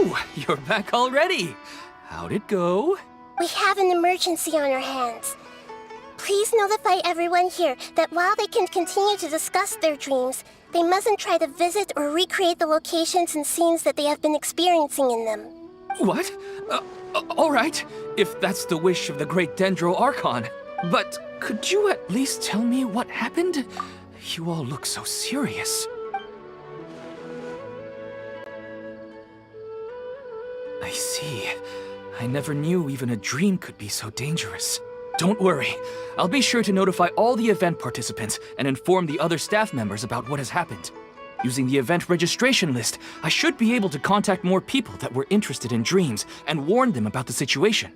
Oh, you're back already. How'd it go? We have an emergency on our hands. Please notify everyone here that while they can continue to discuss their dreams, they mustn't try to visit or recreate the locations and scenes that they have been experiencing in them. What? All right, if that's the wish of the great Dendro Archon. But could you at least tell me what happened? You all look so serious. I see. I never knew even a dream could be so dangerous. Don't worry. I'll be sure to notify all the event participants and inform the other staff members about what has happened. Using the event registration list, I should be able to contact more people that were interested in dreams and warn them about the situation.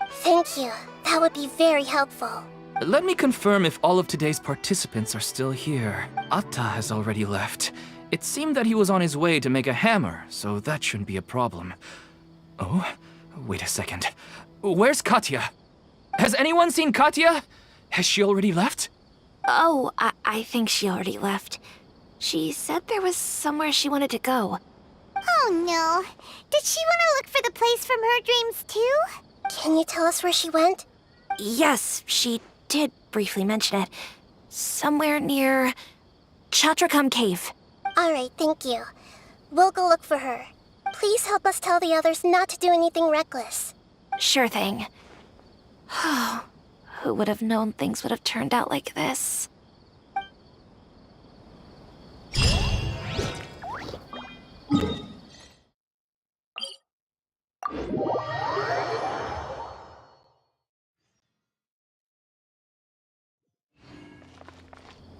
Thank you. That would be very helpful. Let me confirm if all of today's participants are still here. Atta has already left. It seemed that he was on his way to make a hammer, so that shouldn't be a problem. Oh, wait a second. Where's Katya? Has anyone seen Katya? Has she already left? Oh, I think she already left. She said there was somewhere she wanted to go. Oh no. Did she want to look for the place from her dreams too? Can you tell us where she went? Yes, she did briefly mention it. Somewhere near Chatrakam Cave. Alright, thank you. We'll go look for her. Please help us tell the others not to do anything reckless. Sure thing. Who would have known things would have turned out like this?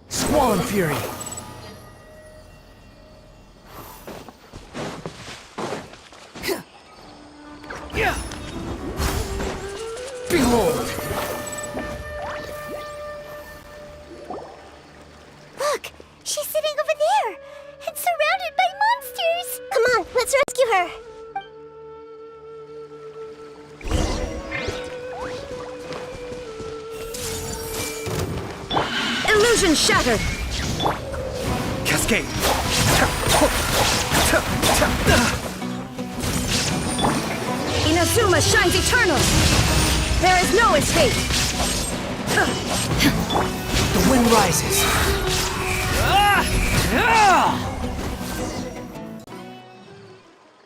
Swan Fury! Behold! Look! She's sitting over there! And surrounded by monsters! Come on, let's rescue her! Illusion shattered! Cascade! Inazuma shines eternal! There is no escape! The wind rises.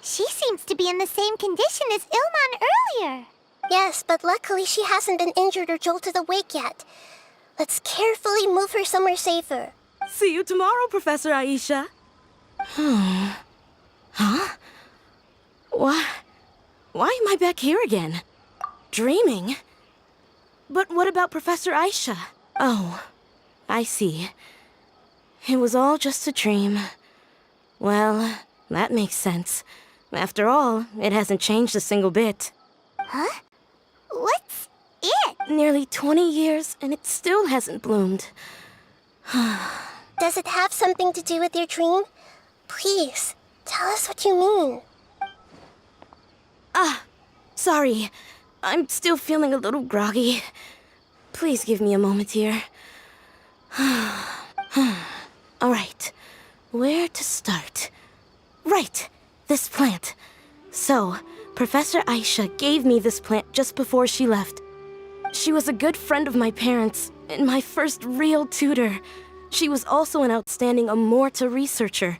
She seems to be in the same condition as Ilman earlier. Yes, but luckily she hasn't been injured or jolted awake yet. Let's carefully move her somewhere safer. See you tomorrow, Professor Aisha. Huh? Why am I back here again? Dreaming? But what about Professor Aisha? Oh, I see. It was all just a dream. Well, that makes sense. After all, it hasn't changed a single bit. Huh? What's it? Nearly 20 years, and it still hasn't bloomed. Does it have something to do with your dream? Please, tell us what you mean. Sorry. I'm still feeling a little groggy. Please give me a moment here. Alright, where to start? Right, this plant. So, Professor Aisha gave me this plant just before she left. She was a good friend of my parents, and my first real tutor. She was also an outstanding Amorta researcher.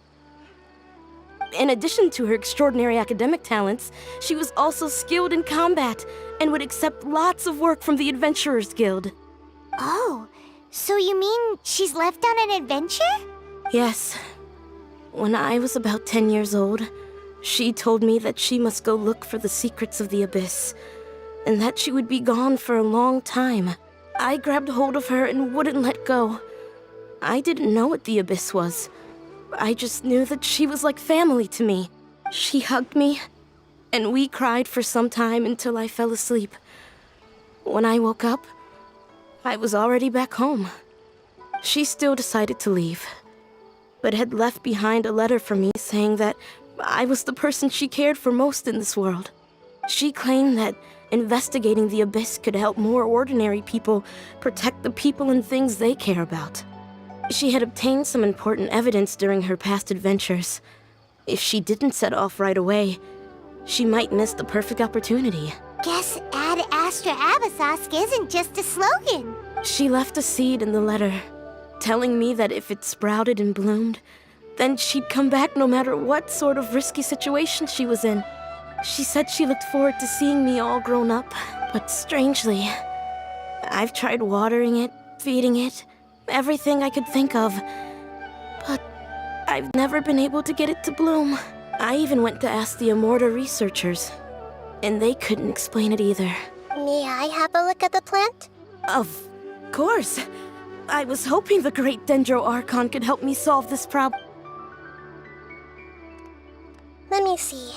In addition to her extraordinary academic talents, she was also skilled in combat and would accept lots of work from the Adventurers Guild. Oh, so you mean she's left on an adventure? Yes. When I was about 10 years old, she told me that she must go look for the secrets of the Abyss, and that she would be gone for a long time. I grabbed hold of her and wouldn't let go. I didn't know what the Abyss was. I just knew that she was like family to me. She hugged me, and we cried for some time until I fell asleep. When I woke up, I was already back home. She still decided to leave, but had left behind a letter for me saying that I was the person she cared for most in this world. She claimed that investigating the Abyss could help more ordinary people protect the people and things they care about. She had obtained some important evidence during her past adventures. If she didn't set off right away, She might miss the perfect opportunity. Guess Ad Astra Abyssosque isn't just a slogan. She left a seed in the letter, telling me that if it sprouted and bloomed, then she'd come back no matter what sort of risky situation she was in. She said she looked forward to seeing me all grown up, but strangely, I've tried watering it, feeding it, everything I could think of, but I've never been able to get it to bloom. I even went to ask the Immorta researchers, and they couldn't explain it either. May I have a look at the plant? Of course. I was hoping the great Dendro Archon could help me solve this problem. Let me see.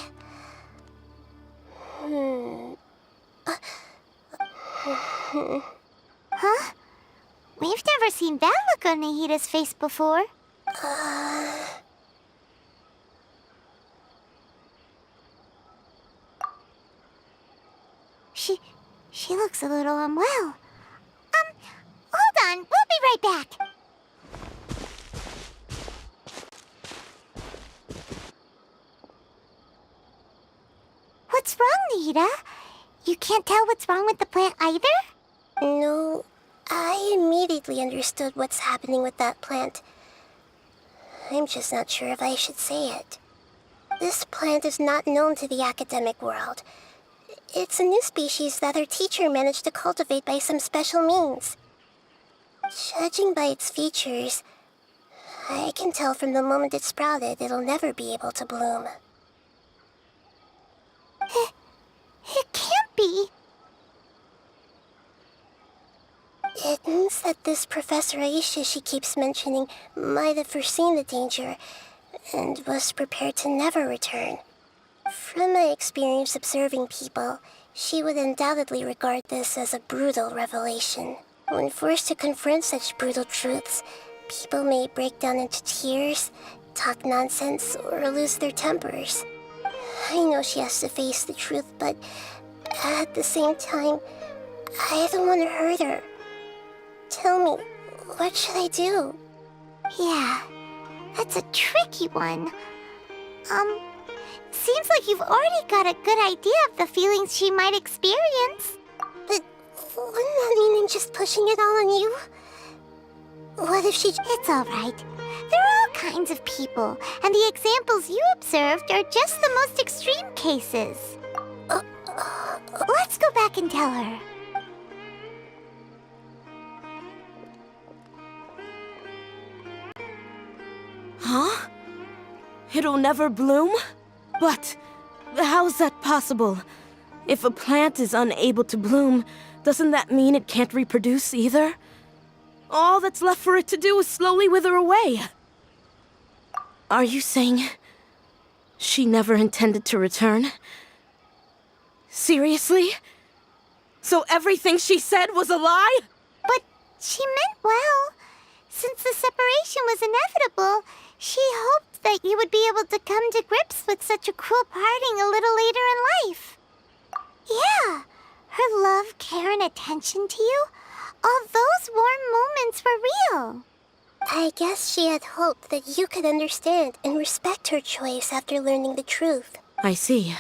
Huh? We've never seen that look on Nahida's face before. She looks a little unwell. Hold on, we'll be right back. What's wrong, Nahida? You can't tell what's wrong with the plant either? No, I immediately understood what's happening with that plant. I'm just not sure if I should say it. This plant is not known to the academic world. It's a new species that our teacher managed to cultivate by some special means. Judging by its features, I can tell from the moment it sprouted it'll never be able to bloom. It can't be. It means that this Professor Aisha she keeps mentioning might have foreseen the danger and was prepared to never return. From my experience observing people, she would undoubtedly regard this as a brutal revelation. When forced to confront such brutal truths, people may break down into tears, talk nonsense, or lose their tempers. I know she has to face the truth, but at the same time, I don't want to hurt her. Tell me, what should I do? Yeah, that's a tricky one. Seems like you've already got a good idea of the feelings she might experience. But wouldn't that mean I'm just pushing it all on you? What if she... It's all right. There are all kinds of people, and the examples you observed are just the most extreme cases. Let's go back and tell her. Huh? It'll never bloom? But how's that possible? If a plant is unable to bloom, doesn't that mean it can't reproduce either? All that's left for it to do is slowly wither away. Are you saying she never intended to return? Seriously? So everything she said was a lie? But she meant well. Since the separation was inevitable, she hoped that you would be able to come to grips with such a cruel parting a little later in life. Yeah, her love, care, and attention to you, all those warm moments were real. I guess she had hoped that you could understand and respect her choice after learning the truth. I see.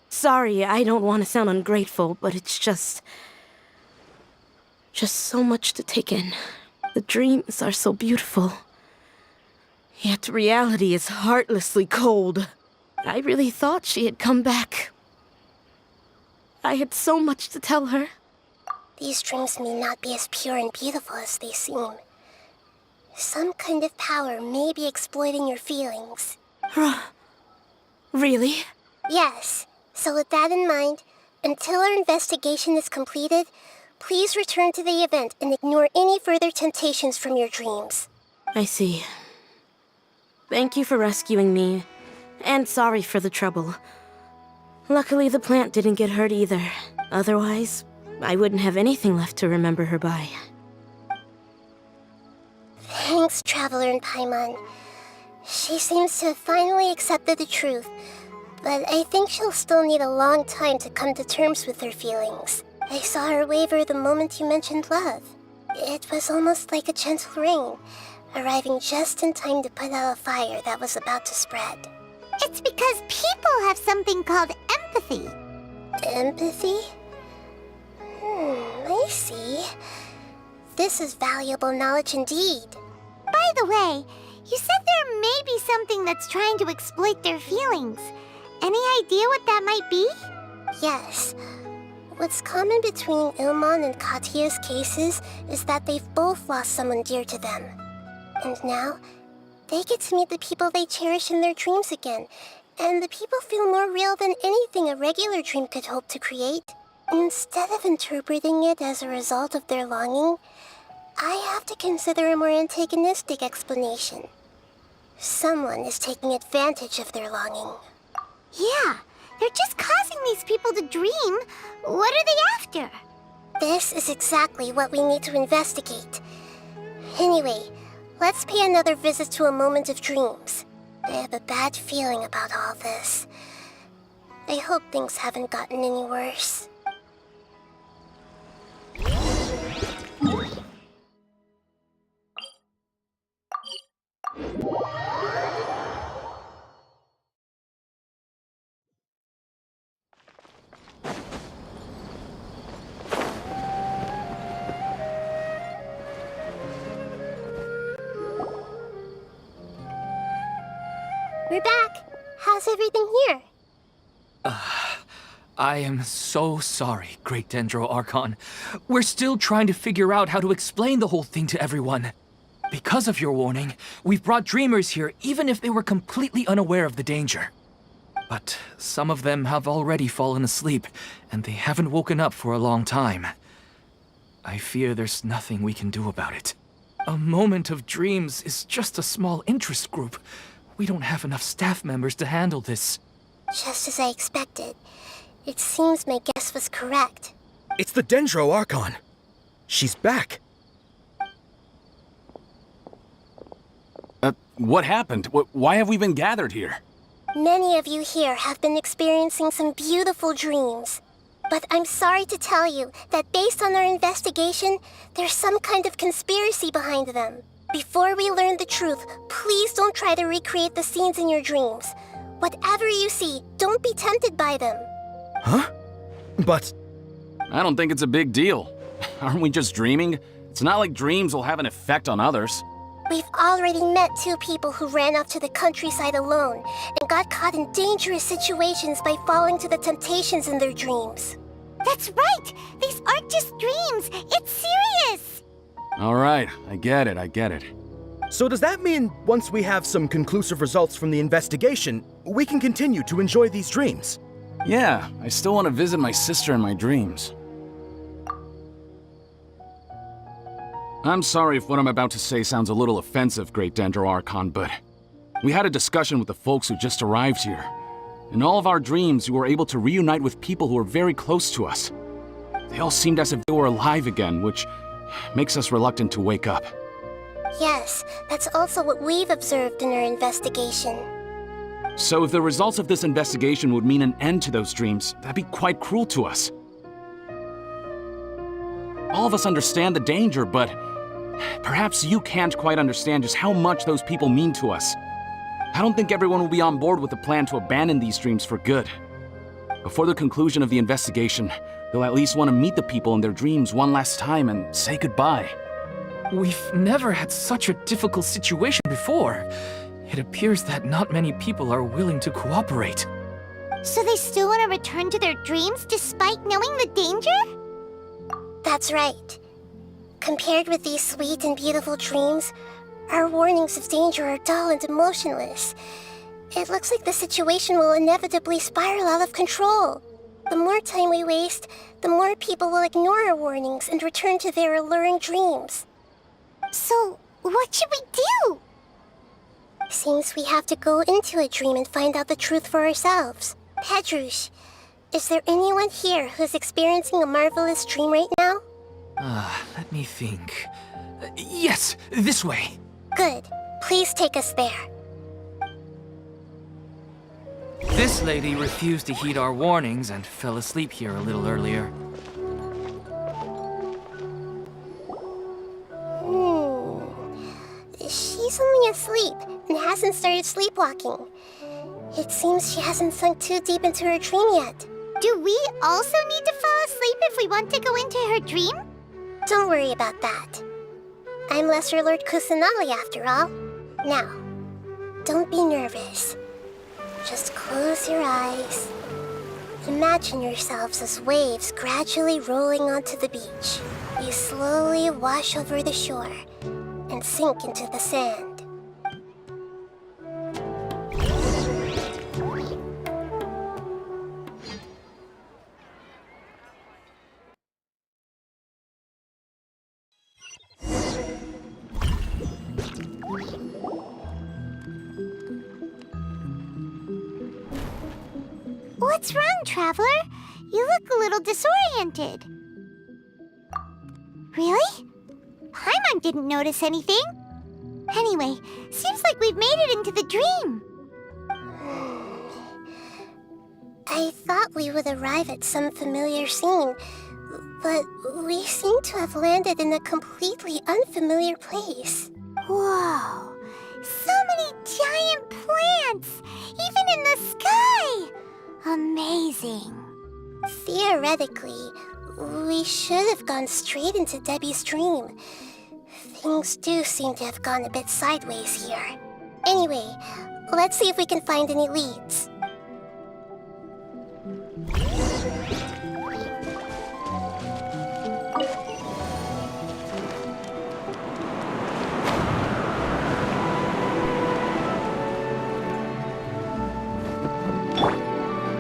Sorry, I don't want to sound ungrateful, but it's just so much to take in. The dreams are so beautiful. Yet reality is heartlessly cold. I really thought she had come back. I had so much to tell her. These dreams may not be as pure and beautiful as they seem. Some kind of power may be exploiting your feelings. Really? Yes. So with that in mind, until our investigation is completed, please return to the event and ignore any further temptations from your dreams. I see. Thank you for rescuing me, and sorry for the trouble. Luckily, the plant didn't get hurt either. Otherwise, I wouldn't have anything left to remember her by. Thanks, Traveler and Paimon. She seems to have finally accepted the truth, but I think she'll still need a long time to come to terms with her feelings. I saw her waver the moment you mentioned love. It was almost like a gentle rain, arriving just in time to put out a fire that was about to spread. It's because people have something called empathy. Empathy? I see. This is valuable knowledge indeed. By the way, you said there may be something that's trying to exploit their feelings. Any idea what that might be? Yes. What's common between Ilmon and Katya's cases is that they've both lost someone dear to them. And now, they get to meet the people they cherish in their dreams again, and the people feel more real than anything a regular dream could hope to create. Instead of interpreting it as a result of their longing, I have to consider a more antagonistic explanation. Someone is taking advantage of their longing. Yeah, they're just causing these people to dream. What are they after? This is exactly what we need to investigate. Anyway, let's pay another visit to a moment of dreams. I have a bad feeling about all this. I hope things haven't gotten any worse. We're back. How's everything here? I am so sorry, Great Dendro Archon. We're still trying to figure out how to explain the whole thing to everyone. Because of your warning, we've brought dreamers here even if they were completely unaware of the danger. But some of them have already fallen asleep, and they haven't woken up for a long time. I fear there's nothing we can do about it. A moment of dreams is just a small interest group. We don't have enough staff members to handle this. Just as I expected. It seems my guess was correct. It's the Dendro Archon. She's back. What happened? Why have we been gathered here? Many of you here have been experiencing some beautiful dreams. But I'm sorry to tell you that based on our investigation, there's some kind of conspiracy behind them. Before we learn the truth, please don't try to recreate the scenes in your dreams. Whatever you see, don't be tempted by them. Huh? But... I don't think it's a big deal. Aren't we just dreaming? It's not like dreams will have an effect on others. We've already met 2 people who ran off to the countryside alone and got caught in dangerous situations by falling to the temptations in their dreams. That's right! These aren't just dreams! It's serious! All right, I get it. so does that mean once we have some conclusive results from the investigation, we can continue to enjoy these dreams? Yeah, I still want to visit my sister in my dreams. I'm sorry if what I'm about to say sounds a little offensive, Great Dendro Archon, but we had a discussion with the folks who just arrived here. In all of our dreams, we were able to reunite with people who were very close to us. They all seemed as if they were alive again, which makes us reluctant to wake up. Yes, that's also what we've observed in our investigation. So if the results of this investigation would mean an end to those dreams, that'd be quite cruel to us. All of us understand the danger, but perhaps you can't quite understand just how much those people mean to us. I don't think everyone will be on board with the plan to abandon these dreams for good. Before the conclusion of the investigation, they'll at least want to meet the people in their dreams one last time and say goodbye. We've never had such a difficult situation before. It appears that not many people are willing to cooperate. So they still want to return to their dreams despite knowing the danger? That's right. Compared with these sweet and beautiful dreams, our warnings of danger are dull and emotionless. It looks like the situation will inevitably spiral out of control. The more time we waste, the more people will ignore our warnings and return to their alluring dreams. So, what should we do? Seems we have to go into a dream and find out the truth for ourselves. Pedrush, is there anyone here who's experiencing a marvelous dream right now? Let me think. Yes, this way. Good. Please take us there. This lady refused to heed our warnings and fell asleep here a little earlier. She's only asleep and hasn't started sleepwalking. It seems she hasn't sunk too deep into her dream yet. Do we also need to fall asleep if we want to go into her dream? Don't worry about that. I'm Lesser Lord Kusanali after all. Now, don't be nervous. Just close your eyes. Imagine yourselves as waves gradually rolling onto the beach. You slowly wash over the shore and sink into the sand. What's wrong, Traveler? You look a little disoriented. Really? Paimon didn't notice anything. Anyway, seems like we've made it into the dream. I thought we would arrive at some familiar scene, but we seem to have landed in a completely unfamiliar place. Whoa! So many giant plants! Even in the sky! Amazing. Theoretically, we should have gone straight into Debbie's dream. Things do seem to have gone a bit sideways here. Anyway, let's see if we can find any leads.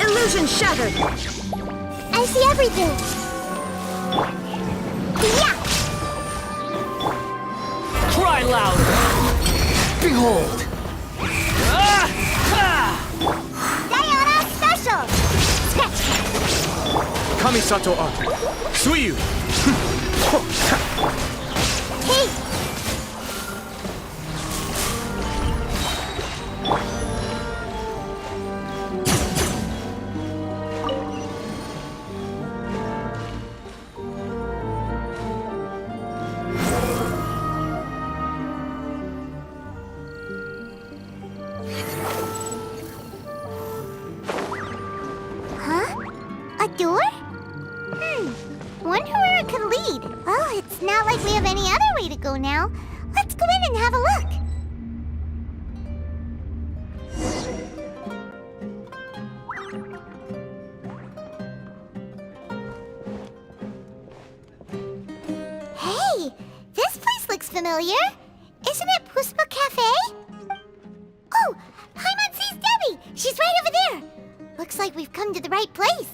Illusion shattered! I see everything! Yeah! Cry louder! Behold! Diana Special! Kamisato Archon. Suyu! Hey! A door? Wonder where it could lead. Well, it's not like we have any other way to go now. Let's go in and have a look. Hey, this place looks familiar. Isn't it Puspa Cafe? Oh, Paimon sees Debbie. She's right over there. Looks like we've come to the right place.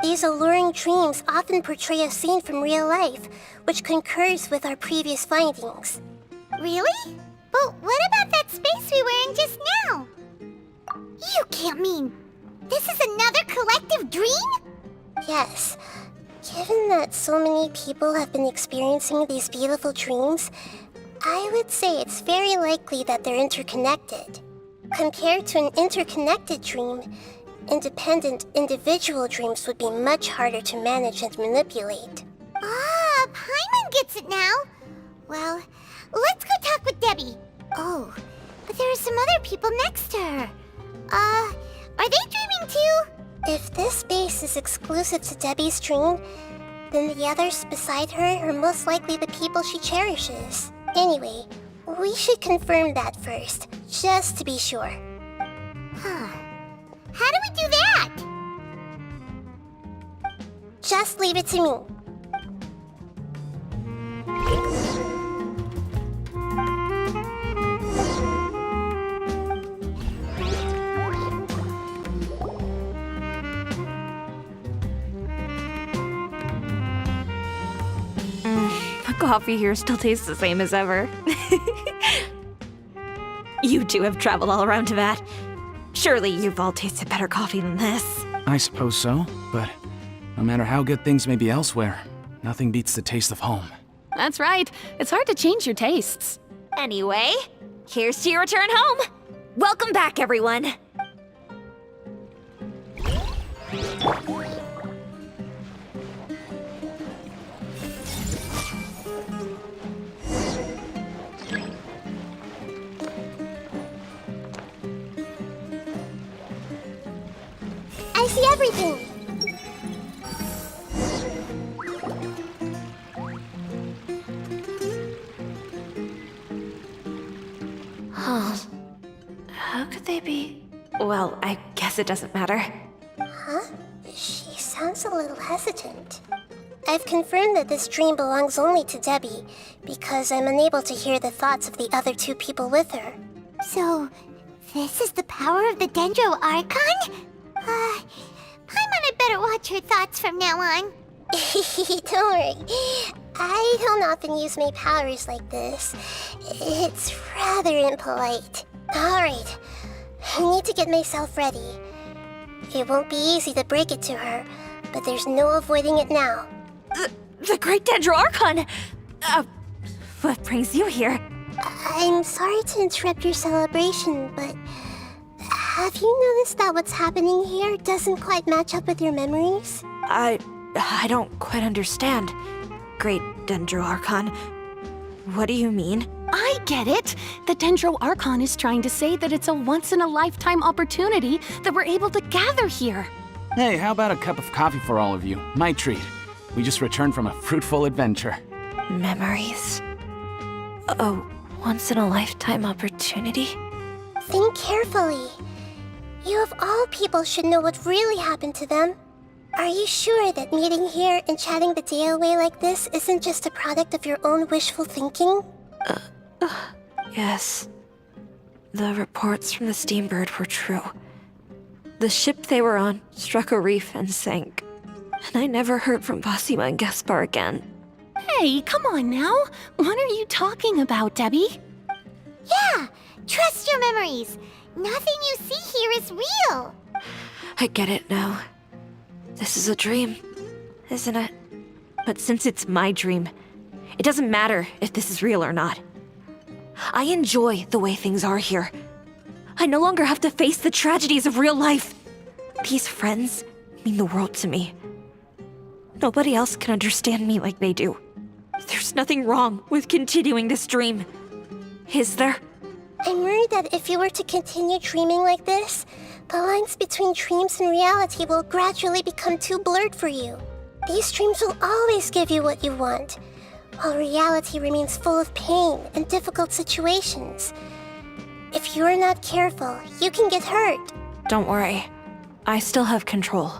These alluring dreams often portray a scene from real life, which concurs with our previous findings. Really? But what about that space we were in just now? You can't mean this is another collective dream? Yes. Given that so many people have been experiencing these beautiful dreams, I would say it's very likely that they're interconnected. Compared to an interconnected dream, independent individual dreams would be much harder to manage and manipulate. Ah, Paimon gets it now. Well, let's go talk with Debbie. Oh, but there are some other people next to her. Are they dreaming too? If this space is exclusive to Debbie's dream, then the others beside her are most likely the people she cherishes. Anyway, we should confirm that first, just to be sure. Huh. How do we do that? Just leave it to me. The coffee here still tastes the same as ever. You two have traveled all around Tibet. Surely you've all tasted better coffee than this. I suppose so, but no matter how good things may be elsewhere, nothing beats the taste of home. That's right. It's hard to change your tastes. Anyway, here's to your return home. Welcome back, everyone. I see everything! Huh. How could they be? Well, I guess it doesn't matter. Huh? She sounds a little hesitant. I've confirmed that this dream belongs only to Debbie, because I'm unable to hear the thoughts of the other two people with her. So, this is the power of the Dendro Archon? Paimon had better watch her thoughts from now on. Don't worry. I don't often use my powers like this. It's rather impolite. Alright, I need to get myself ready. It won't be easy to break it to her, but there's no avoiding it now. The Great Dendro Archon! What brings you here? I'm sorry to interrupt your celebration, but have you noticed that what's happening here doesn't quite match up with your memories? I don't quite understand. Great Dendro Archon. What do you mean? I get it. The Dendro Archon is trying to say that it's a once-in-a-lifetime opportunity that we're able to gather here. Hey, how about a cup of coffee for all of you? My treat. We just returned from a fruitful adventure. Memories. A once-in-a-lifetime opportunity? Think carefully. You of all people should know what really happened to them. Are you sure that meeting here and chatting the day away like this isn't just a product of your own wishful thinking? Yes. The reports from the Steambird were true. The ship they were on struck a reef and sank. And I never heard from Basima and Gaspar again. Hey, come on now. What are you talking about, Debbie? Yeah, trust your memories. Nothing you see here is real. I get it now. This is a dream, isn't it? But since it's my dream, it doesn't matter if this is real or not. I enjoy the way things are here. I no longer have to face the tragedies of real life. These friends mean the world to me. Nobody else can understand me like they do. There's nothing wrong with continuing this dream. Is there? I'm worried that if you were to continue dreaming like this, the lines between dreams and reality will gradually become too blurred for you. These dreams will always give you what you want, while reality remains full of pain and difficult situations. If you're not careful, you can get hurt. Don't worry. I still have control.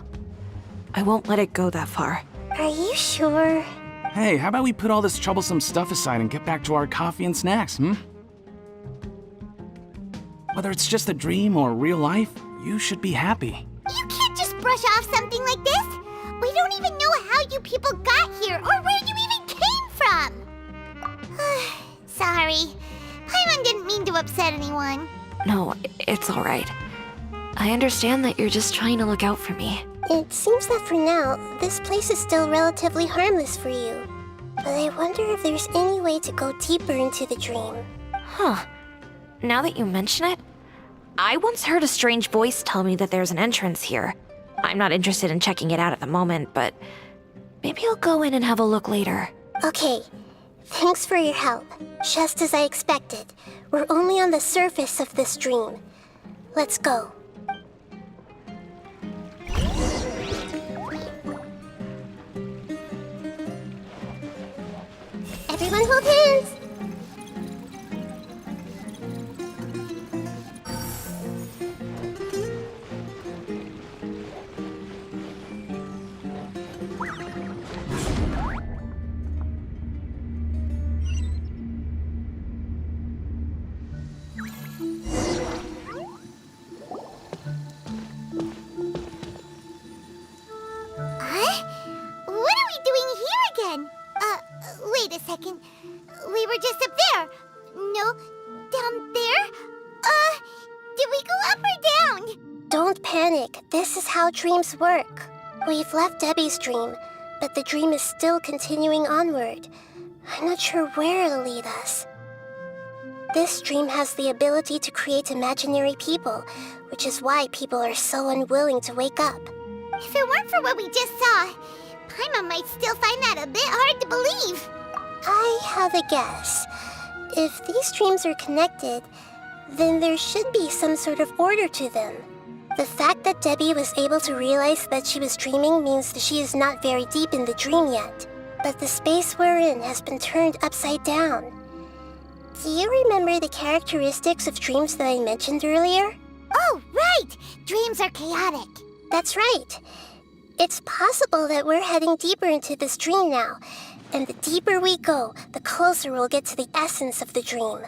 I won't let it go that far. Are you sure? Hey, how about we put all this troublesome stuff aside and get back to our coffee and snacks, Whether it's just a dream or real life, you should be happy. You can't just brush off something like this. We don't even know how you people got here or where you even came from. Sorry. Paimon didn't mean to upset anyone. No, it's all right. I understand that you're just trying to look out for me. It seems that for now, this place is still relatively harmless for you. But I wonder if there's any way to go deeper into the dream. Huh. Now that you mention it, I once heard a strange voice tell me that there's an entrance here. I'm not interested in checking it out at the moment, but maybe I'll go in and have a look later. Okay, thanks for your help. Just as I expected, we're only on the surface of this dream. Let's go. Everyone hold hands! What are we doing here again? Wait a second. We were just up there. No, down there? Did we go up or down? Don't panic. This is how dreams work. We've left Debbie's dream, but the dream is still continuing onward. I'm not sure where it'll lead us. This dream has the ability to create imaginary people, which is why people are so unwilling to wake up. If it weren't for what we just saw, Paimon might still find that a bit hard to believe. I have a guess. If these dreams are connected, then there should be some sort of order to them. The fact that Debbie was able to realize that she was dreaming means that she is not very deep in the dream yet. But the space we're in has been turned upside down. Do you remember the characteristics of dreams that I mentioned earlier? Oh, right! Dreams are chaotic. That's right. It's possible that we're heading deeper into this dream now. And the deeper we go, the closer we'll get to the essence of the dream.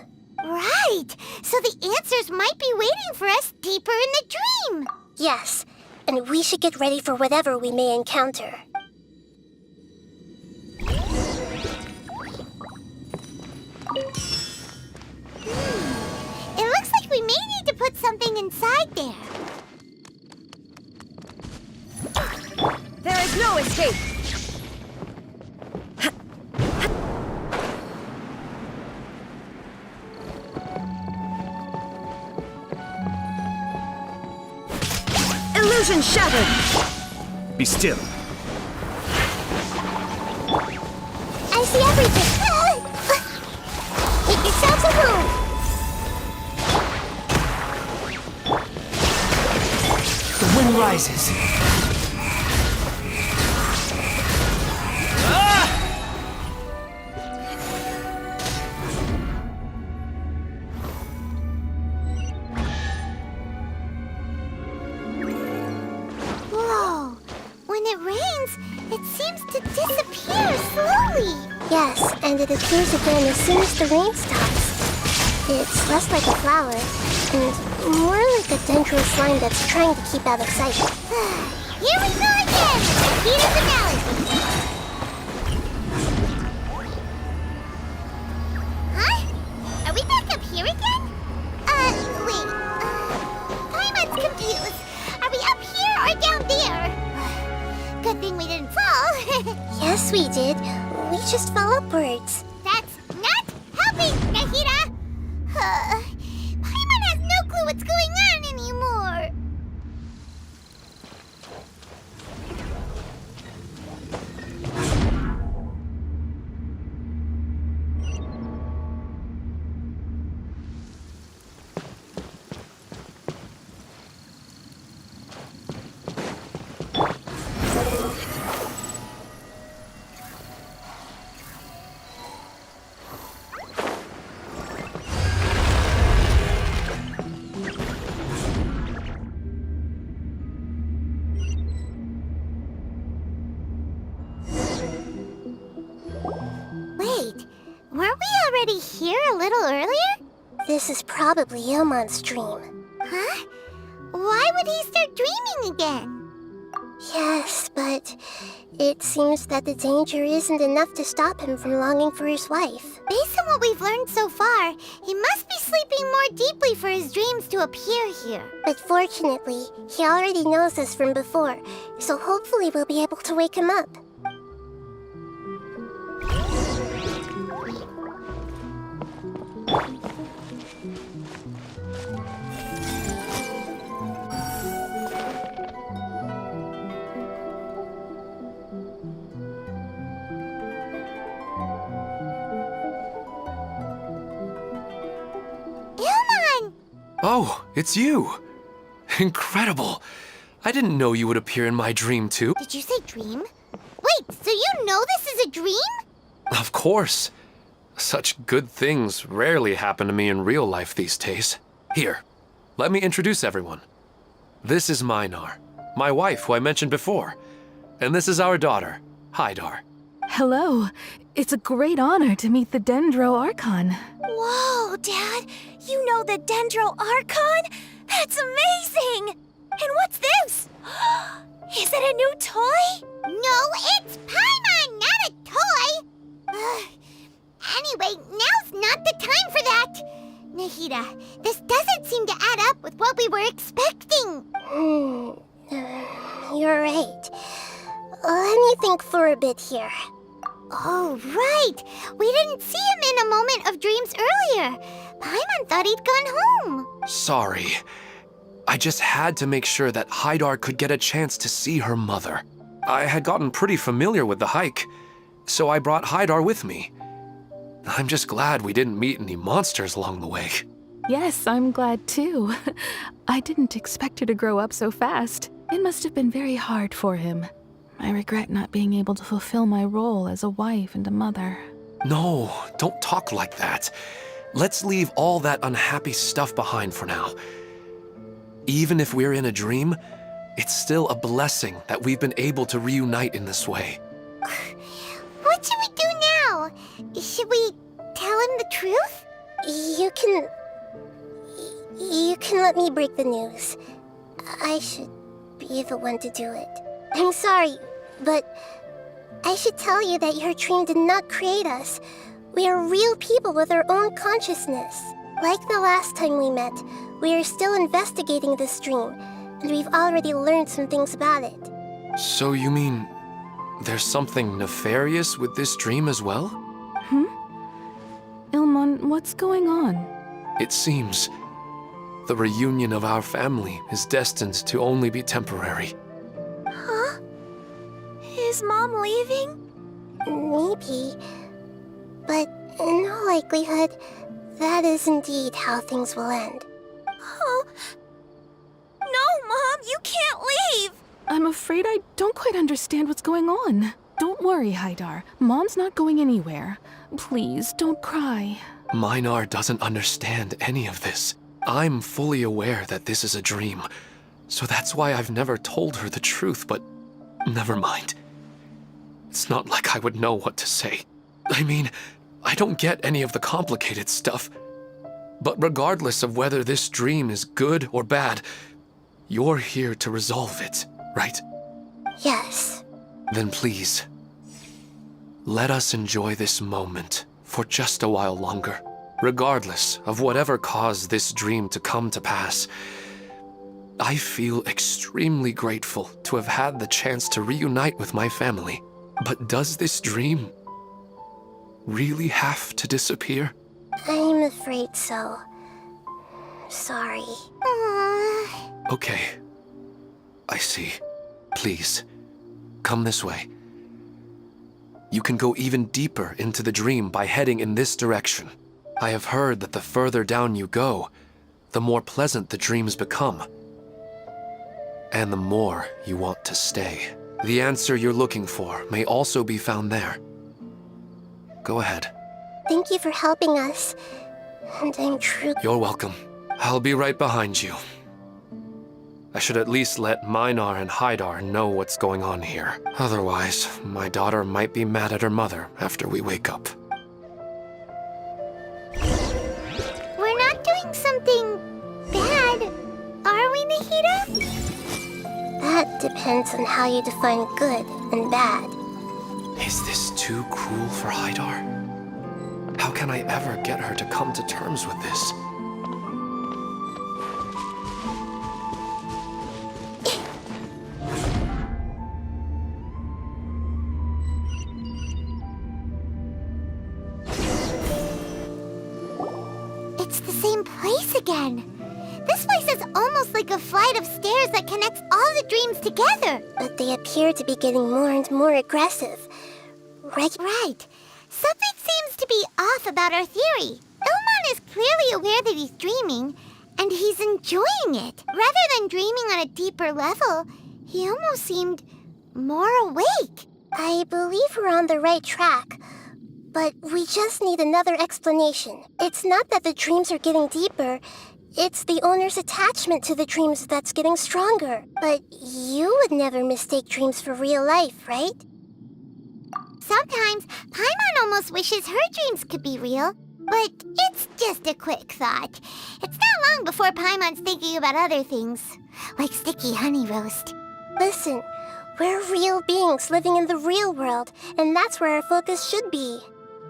Right! So the answers might be waiting for us deeper in the dream! Yes, and we should get ready for whatever we may encounter. It looks like we may need to put something inside there. There is no escape! Illusion shattered! Be still. I see everything! Make yourselves a room! The wind rises. Whoa! When it rains, it seems to disappear slowly. Yes, and it appears again as soon as the rain stops. It's less like a flower, and more like a Dendro slime that's trying to keep out of sight. Here we go again! Nahida analogy! Huh? Are we back up here again? Wait. Paimon's confused. Are we up here or down there? Good thing we didn't fall. Yes, we did. We just fell upwards. That's not helping, Nahida! Paimon has no clue what's going on anymore. Wait, weren't we already here a little earlier? This is probably Ilmon's dream. Huh? Why would he start dreaming again? Yes, but it seems that the danger isn't enough to stop him from longing for his wife. Based on what we've learned so far, he must be sleeping more deeply for his dreams to appear here. But fortunately, he already knows this from before, so hopefully we'll be able to wake him up. Ilmon! Oh, it's you! Incredible! I didn't know you would appear in my dream, too. Did you say dream? Wait, so you know this is a dream? Of course. Such good things rarely happen to me in real life these days. Here, let me introduce everyone. This is Minar, my wife who I mentioned before. And this is our daughter, Hydar. Hello. It's a great honor to meet the Dendro Archon. Whoa, Dad! You know the Dendro Archon? That's amazing! And what's this? Is it a new toy? No, it's Paimon, not a toy! Anyway, now's not the time for that! Nahida, this doesn't seem to add up with what we were expecting. You're right. Let me think for a bit here. Oh, right! We didn't see him in a moment of dreams earlier. Paimon thought he'd gone home. Sorry. I just had to make sure that Hydar could get a chance to see her mother. I had gotten pretty familiar with the hike, so I brought Hydar with me. I'm just glad we didn't meet any monsters along the way. Yes, I'm glad too. I didn't expect her to grow up so fast. It must have been very hard for him. I regret not being able to fulfill my role as a wife and a mother. No, don't talk like that. Let's leave all that unhappy stuff behind for now. Even if we're in a dream, it's still a blessing that we've been able to reunite in this way. What should we do now? Should we tell him the truth? You can let me break the news. I should be the one to do it. I'm sorry, but I should tell you that your dream did not create us. We are real people with our own consciousness. Like the last time we met, we are still investigating this dream, and we've already learned some things about it. So you mean there's something nefarious with this dream as well? Ilmon, what's going on? It seems the reunion of our family is destined to only be temporary. Huh? Is Mom leaving? Maybe. But in all likelihood, that is indeed how things will end. Oh. No, Mom, you can't leave! I'm afraid I don't quite understand what's going on. Don't worry, Haidar. Mom's not going anywhere. Please, don't cry. Minar doesn't understand any of this. I'm fully aware that this is a dream, so that's why I've never told her the truth, but never mind. It's not like I would know what to say. I mean, I don't get any of the complicated stuff. But regardless of whether this dream is good or bad, you're here to resolve it, right? Yes. Then please, let us enjoy this moment for just a while longer. Regardless of whatever caused this dream to come to pass, I feel extremely grateful to have had the chance to reunite with my family. But does this dream really have to disappear? I'm afraid so. Sorry. Okay. I see. Please, come this way. You can go even deeper into the dream by heading in this direction. I have heard that the further down you go, the more pleasant the dreams become. And the more you want to stay. The answer you're looking for may also be found there. Go ahead. Thank you for helping us. And I'm truly... You're welcome. I'll be right behind you. I should at least let Minar and Haidar know what's going on here. Otherwise, my daughter might be mad at her mother after we wake up. We're not doing something bad, are we, Nahida? That depends on how you define good and bad. Is this too cruel for Haidar? How can I ever get her to come to terms with this? It's the same place again. This place is almost like a flight of stairs that connects all the dreams together. But they appear to be getting more and more aggressive. Right? Right. Something seems to be off about our theory. Ilmon is clearly aware that he's dreaming, and he's enjoying it. Rather than dreaming on a deeper level, he almost seemed more awake. I believe we're on the right track. But we just need another explanation. It's not that the dreams are getting deeper. It's the owner's attachment to the dreams that's getting stronger. But you would never mistake dreams for real life, right? Sometimes, Paimon almost wishes her dreams could be real. But it's just a quick thought. It's not long before Paimon's thinking about other things, like sticky honey roast. Listen, we're real beings living in the real world, and that's where our focus should be.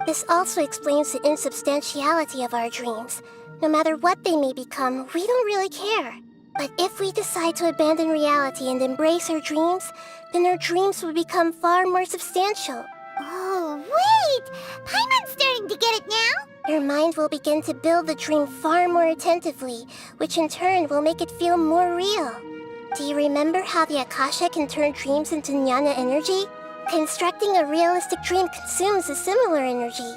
This also explains the insubstantiality of our dreams. No matter what they may become, we don't really care. But if we decide to abandon reality and embrace our dreams, then our dreams will become far more substantial. Oh, wait! Paimon's starting to get it now? Your mind will begin to build the dream far more attentively, which in turn will make it feel more real. Do you remember how the Akasha can turn dreams into jnana energy? Constructing a realistic dream consumes a similar energy.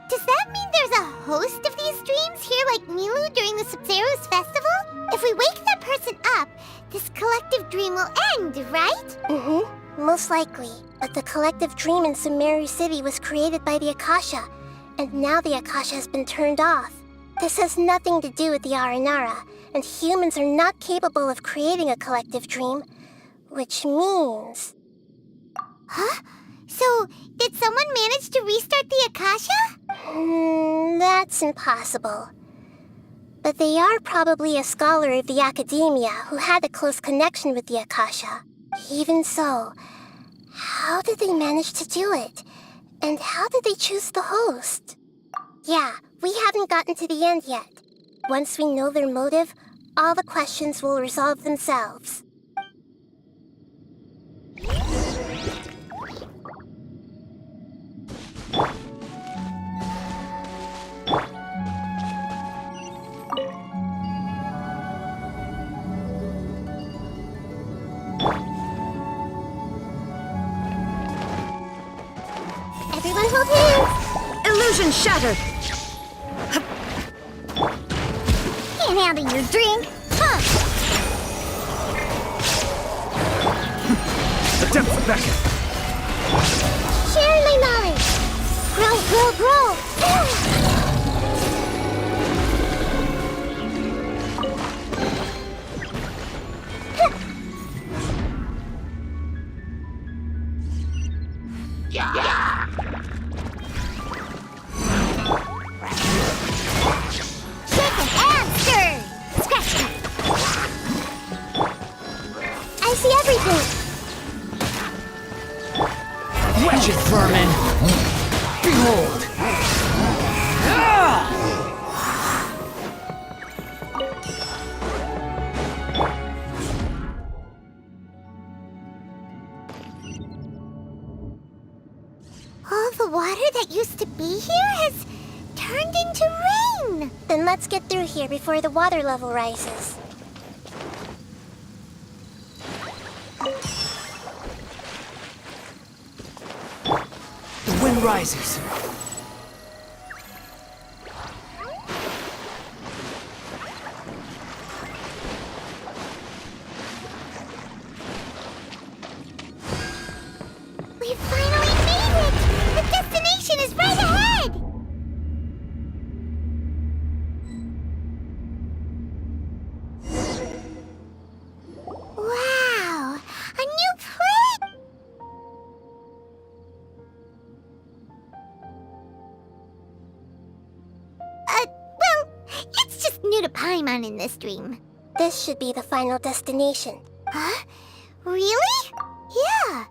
Does that mean there's a host of these dreams here like Milu during the Sumeru's festival? If we wake that person up, this collective dream will end, right? Mm-hmm. Most likely. But the collective dream in Sumeru City was created by the Akasha, and now the Akasha has been turned off. This has nothing to do with the Aranara, and humans are not capable of creating a collective dream, which means... Huh? So, did someone manage to restart the Akasha? That's impossible. But they are probably a scholar of the Academia who had a close connection with the Akasha. Even so, how did they manage to do it? And how did they choose the host? Yeah, we haven't gotten to the end yet. Once we know their motive, all the questions will resolve themselves. Everyone hold hands! Illusion shattered! Can't handle your drink, huh? The depths of beckon! Share my knowledge! Grow, grow, grow! Shaken and stirred! Scratch it! I see everything! Wretched vermin! Behold! All the water that used to be here has turned into rain! Then let's get through here before the water level rises. The wind rises. We finally made it! The destination is right ahead! Wow! A new plate! Well, it's just new to Paimon in this dream. This should be the final destination. Huh? Really? Yeah.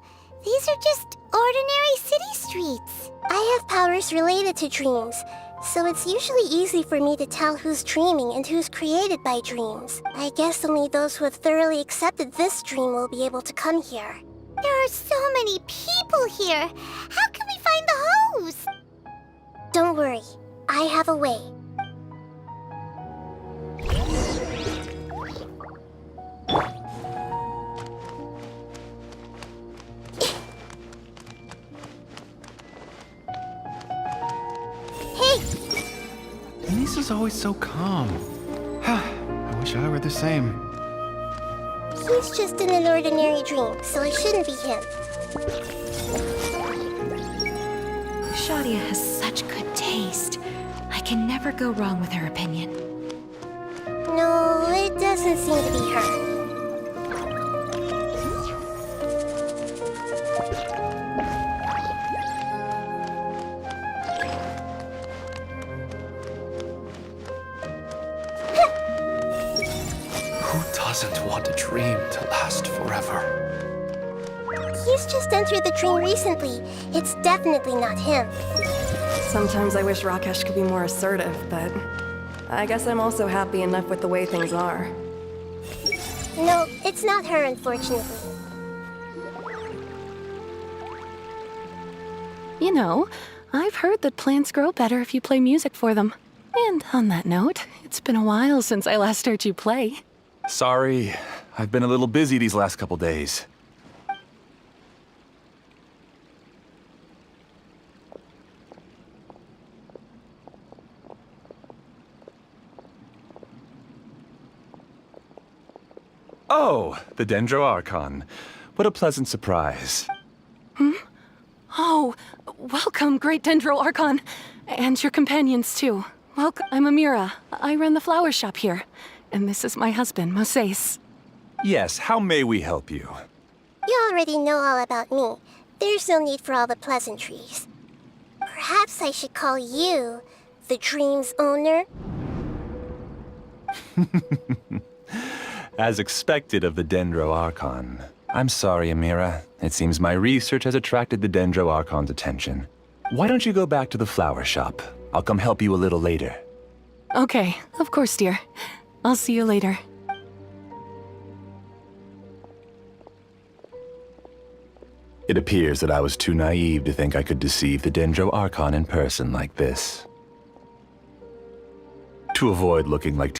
These are just ordinary city streets. I have powers related to dreams, so it's usually easy for me to tell who's dreaming and who's created by dreams. I guess only those who have thoroughly accepted this dream will be able to come here. There are so many people here. How can we find the host? Don't worry, I have a way. Lisa's always so calm. I wish I were the same. He's just in an ordinary dream, so it shouldn't be him. Shadia has such good taste. I can never go wrong with her opinion. No, it doesn't seem to be her. Doesn't want a dream to last forever. He's just entered the dream recently. It's definitely not him. Sometimes I wish Rakesh could be more assertive, but I guess I'm also happy enough with the way things are. No, it's not her, unfortunately. You know, I've heard that plants grow better if you play music for them. And on that note, it's been a while since I last heard you play. Sorry, I've been a little busy these last couple days. Oh, the Dendro Archon. What a pleasant surprise. Oh, welcome, great Dendro Archon. And your companions, too. Welcome. I'm Amira. I run the flower shop here. And this is my husband, Moses. Yes, how may we help you? You already know all about me. There's no need for all the pleasantries. Perhaps I should call you the dream's owner? As expected of the Dendro Archon. I'm sorry, Amira. It seems my research has attracted the Dendro Archon's attention. Why don't you go back to the flower shop? I'll come help you a little later. Okay, of course, dear. I'll see you later. It appears that I was too naive to think I could deceive the Dendro Archon in person like this. To avoid looking like